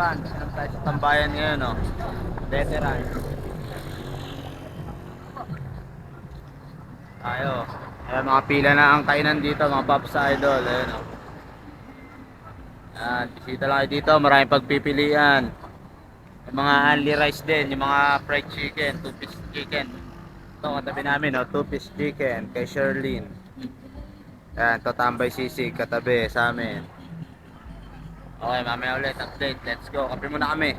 tambakan. Ano tayo sa tambayan ngayon, no? Veteran. Tayo. Ayan, mga pila na ang kainan dito, mga Pops Idol. Ayan, no? Ayan, bisita lang kayo dito. Maraming pagpipilian. Yung mga only rice din, yung mga fried chicken, two-piece chicken. Ito, katabi namin, no? Two-piece chicken kay Sherlyn. Ayan, ito tambay sisig, katabi sa amin. Okay, mamaya ulit, update. Let's go. Kape muna kami.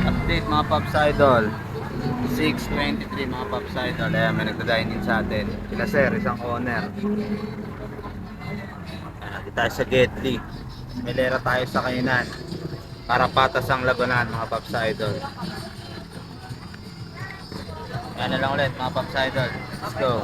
Update mga Pops Idol. 6:23 mga Pops Idol. Ayan, may nagda-dine in sa atin. Sila sir, isang owner. Ayan, dito tayo sa Getly. May lera tayo sa kainan. Para patas ang labanan mga Pops Idol. Ayan na lang ulit mga Pops Idol. Let's go.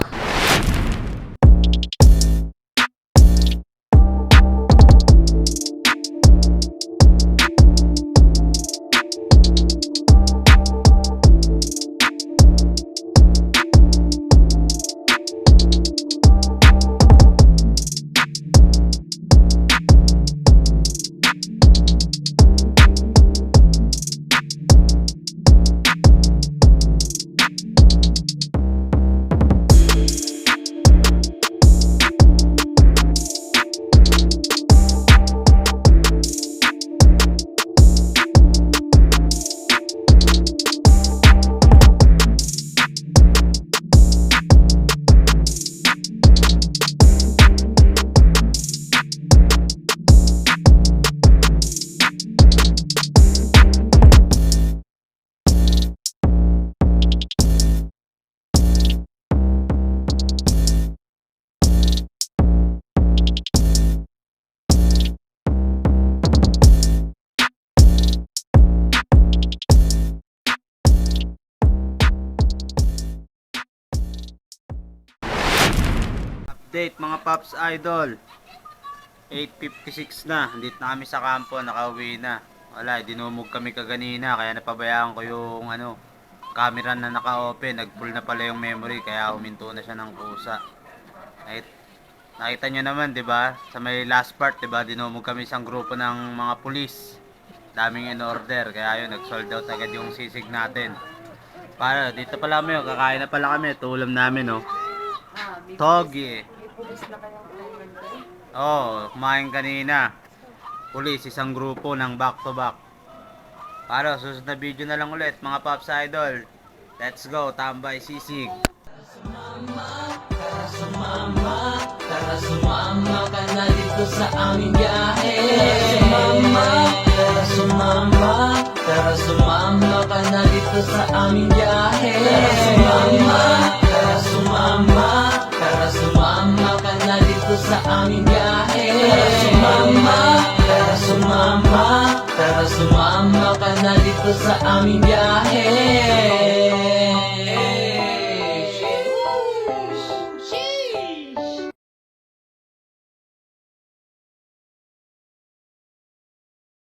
Update mga Pops Idol. 8:56 na. Andito na kami sa kampo, nakauwi na. Wala, dinumog kami kaganina kaya napabayaan ko yung camera na naka-open. Nag-full na pala yung memory kaya huminto na siya ng kusa. Nakita nyo naman, 'di ba? Sa may last part, 'di ba? Dinumog kami isang grupo ng mga pulis. Daming in order kaya yun, nag-sold out agad yung sisig natin. Para dito pala kami, kakain na pala kami, tulam namin, no. Togi. Oh, kumain kanina. Pulis, isang grupo ng back to back. Para susunod na video na lang ulit mga Pops Idol. Let's go, tambay sisig. Tara sumama ka na dito sa aming biyahe. Tara sumama ka na dito sa aming biyahe. Tara sumama ka na dito sa aming biyahe. Tara sumama ka na dito sa aming biyahe.